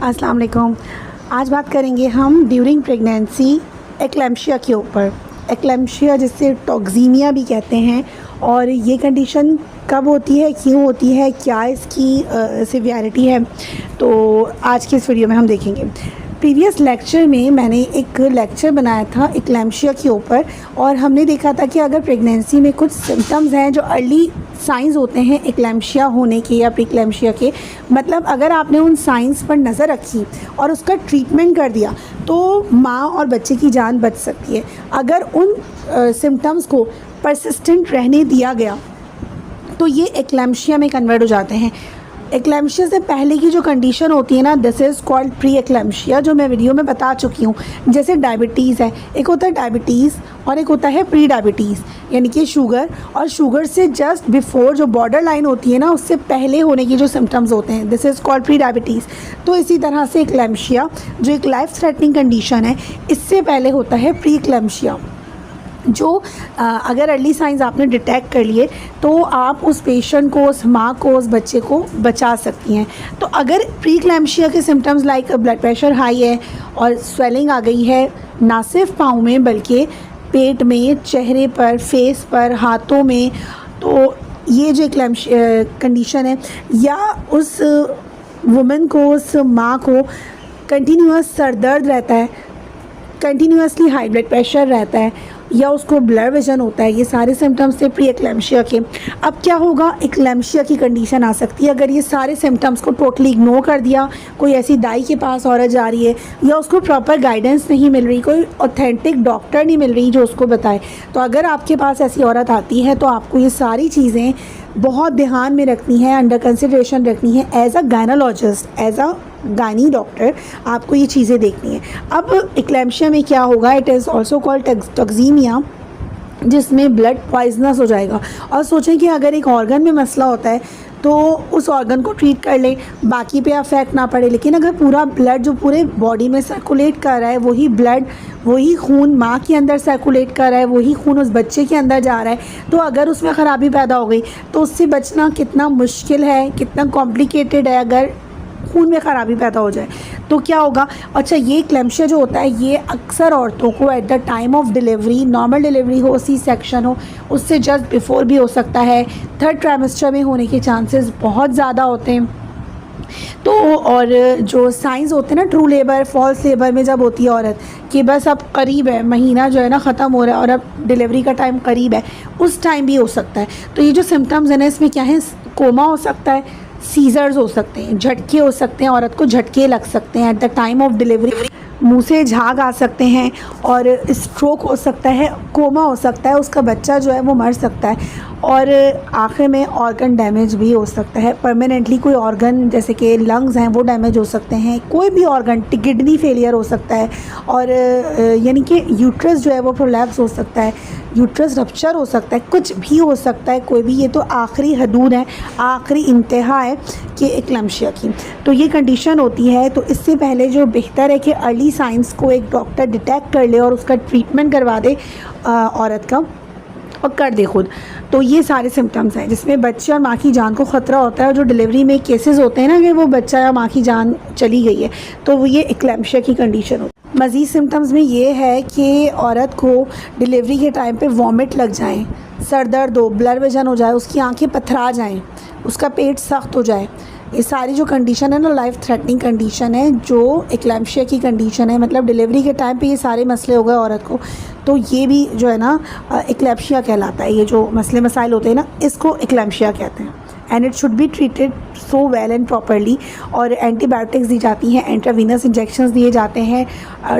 अस्सलाम वालेकुम। आज बात करेंगे हम ड्यूरिंग प्रेगनेंसी एक्लेम्शिया के ऊपर। एक्लेम्शिया जिसे टॉक्सीमिया भी कहते हैं, और ये कंडीशन कब होती है, क्यों होती है, क्या इसकी सिवियरिटी है, तो आज की इस वीडियो में हम देखेंगे। प्रीवियस लेक्चर में मैंने एक लेक्चर बनाया था एक्लेम्शिया के ऊपर, और हमने देखा था कि अगर प्रेगनेंसी में कुछ सिम्टम्स हैं जो अर्ली साइंस होते हैं एक्लेम्शिया होने के या प्रीक्लेम्शिया के, मतलब अगर आपने उन साइंस पर नज़र रखी और उसका ट्रीटमेंट कर दिया तो माँ और बच्चे की जान बच सकती है। अगर उन सिम्टम्स को परसिस्टेंट रहने दिया गया तो ये एक्लेम्शिया में कन्वर्ट हो जाते हैं। एक्लेम्शिया से पहले की जो कंडीशन होती है ना, this is called pre eclampsia, जो मैं वीडियो में बता चुकी हूँ। जैसे डायबिटीज़ है, एक होता है डायबिटीज़ और एक होता है प्री डायबिटीज़, यानी कि शुगर, और शुगर से जस्ट बिफोर जो बॉर्डर लाइन होती है ना, उससे पहले होने की जो सिम्टम्स होते हैं, this is called pre diabetes. तो इसी तरह से एक्लेम्शिया जो एक लाइफ थ्रेटनिंग कंडीशन है, इससे पहले होता है प्री एक्लेम्शिया, जो अगर अर्ली साइंस आपने डिटेक्ट कर लिए तो आप उस पेशेंट को, उस माँ को, उस बच्चे को बचा सकती हैं। तो अगर प्री एक्लेम्शिया के symptoms like blood pressure high है और स्वेलिंग आ गई है, ना सिर्फ पाँव में बल्कि पेट में, चेहरे पर, फेस पर, हाथों में, तो ये जो एक्लेम्शिया कंडीशन है, या उस वुमेन को, उस माँ को कंटिन्यूअस सर दर्द रहता है, कंटिन्यूसली हाई ब्लड प्रेशर रहता है, या उसको ब्लर विजन होता है, ये सारे सिम्टम्स थे प्री एक्लेम्शिया के। अब क्या होगा, एक्लेम्शिया की कंडीशन आ सकती है अगर ये सारे सिम्टम्स को टोटली इग्नोर कर दिया। कोई ऐसी दाई के पास औरत जा रही है या उसको प्रॉपर गाइडेंस नहीं मिल रही, कोई ऑथेंटिक डॉक्टर नहीं मिल रही जो उसको बताए। तो अगर आपके पास ऐसी औरत आती है तो आपको ये सारी चीज़ें बहुत ध्यान में रखनी है, अंडर कंसिडरेशन रखनी है। As a gynaecologist, as a gynae doctor आपको ये चीज़ें देखनी है। अब एक्लेम्शिया में क्या होगा, it is also called toxaemia, जिसमें ब्लड पॉइजनस हो जाएगा। और सोचें कि अगर एक ऑर्गन में मसला होता है तो उस ऑर्गन को ट्रीट कर लें, बाकी पे अफेक्ट ना पड़े, लेकिन अगर पूरा ब्लड जो पूरे बॉडी में सर्कुलेट कर रहा है, वही ब्लड, वही खून माँ के अंदर सर्कुलेट कर रहा है, वही खून उस बच्चे के अंदर जा रहा है, तो अगर उसमें ख़राबी पैदा हो गई तो उससे बचना कितना मुश्किल है, कितना कॉम्प्लिकेटेड है। अगर खून में ख़राबी पैदा हो जाए तो क्या होगा। अच्छा, ये एक्लेम्शिया जो होता है ये अक्सर औरतों को at the time of delivery, normal delivery हो, सी सेक्शन हो, उससे जस्ट बिफोर भी हो सकता है, थर्ड ट्राइमेस्टर में होने के चांसेस बहुत ज़्यादा होते हैं। तो और जो साइंस होते हैं ना, ट्रू लेबर, फॉल्स लेबर में जब होती है औरत कि बस अब करीब है, महीना जो है ना ख़त्म हो रहा है और अब डिलीवरी का टाइम करीब है, उस टाइम भी हो सकता है। तो ये जो सिम्टम्स हैं ना, इसमें क्या है, कोमा हो सकता है, सीजर्स हो सकते हैं, झटके हो सकते हैं, औरत को झटके लग सकते हैं at the time of delivery, मुंह से झाग आ सकते हैं, और स्ट्रोक हो सकता है, कोमा हो सकता है, उसका बच्चा जो है वो मर सकता है, और आखिर में ऑर्गन डैमेज भी हो सकता है परमानेंटली। कोई ऑर्गन जैसे कि लंग्स हैं वो डैमेज हो सकते हैं, कोई भी ऑर्गन, किडनी फेलियर हो सकता है, और यानी कि यूट्रस जो है वो प्रोलैप्स हो सकता है, यूट्रस रप्चर हो सकता है, कुछ भी हो सकता है, कोई भी। ये तो आखिरी हदूद है, आखिरी इंतहा है कि एक्लेम्शिया की। तो ये कंडीशन होती है। तो इससे पहले जो बेहतर है कि अर्ली साइंस को एक डॉक्टर डिटेक्ट कर ले और उसका ट्रीटमेंट करवा दे औरत का, और कर दे खुद। तो ये सारे सिम्टम्स हैं जिसमें बच्चे और माँ की जान को ख़तरा होता है, और जो डिलीवरी में केसेस होते हैं ना कि वो बच्चा या माँ की जान चली गई है, तो वो ये एक्लेम्शिया की कंडीशन होती है। मज़ीद सिम्टम्स में ये है कि औरत को डिलीवरी के टाइम पे वॉमिट लग जाए, सर दर्द हो, ब्लर विजन हो जाए, उसकी आंखें पथरा जाएँ, उसका पेट सख्त हो जाए। ये सारी जो कंडीशन है ना, लाइफ थ्रेटनिंग कंडीशन है, जो एक्लेम्शिया की कंडीशन है, मतलब डिलीवरी के टाइम पे ये सारे मसले हो गए औरत को, तो ये भी जो है ना एक्लेम्शिया कहलाता है। ये जो मसले मसाइल होते हैं ना, इसको एक्लेम्शिया कहते हैं। And it should be treated so well and properly, और एंटीबायोटिक्स दी जाती हैं, इंट्रावीनस इंजेक्शंस दिए जाते हैं,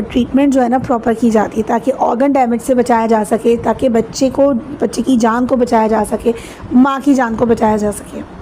ट्रीटमेंट जो है ना प्रॉपर की जाती है ताकि ऑर्गन डैमेज से बचाया जा सके, ताकि बच्चे की जान को बचाया जा सके, माँ की जान को बचाया जा सके।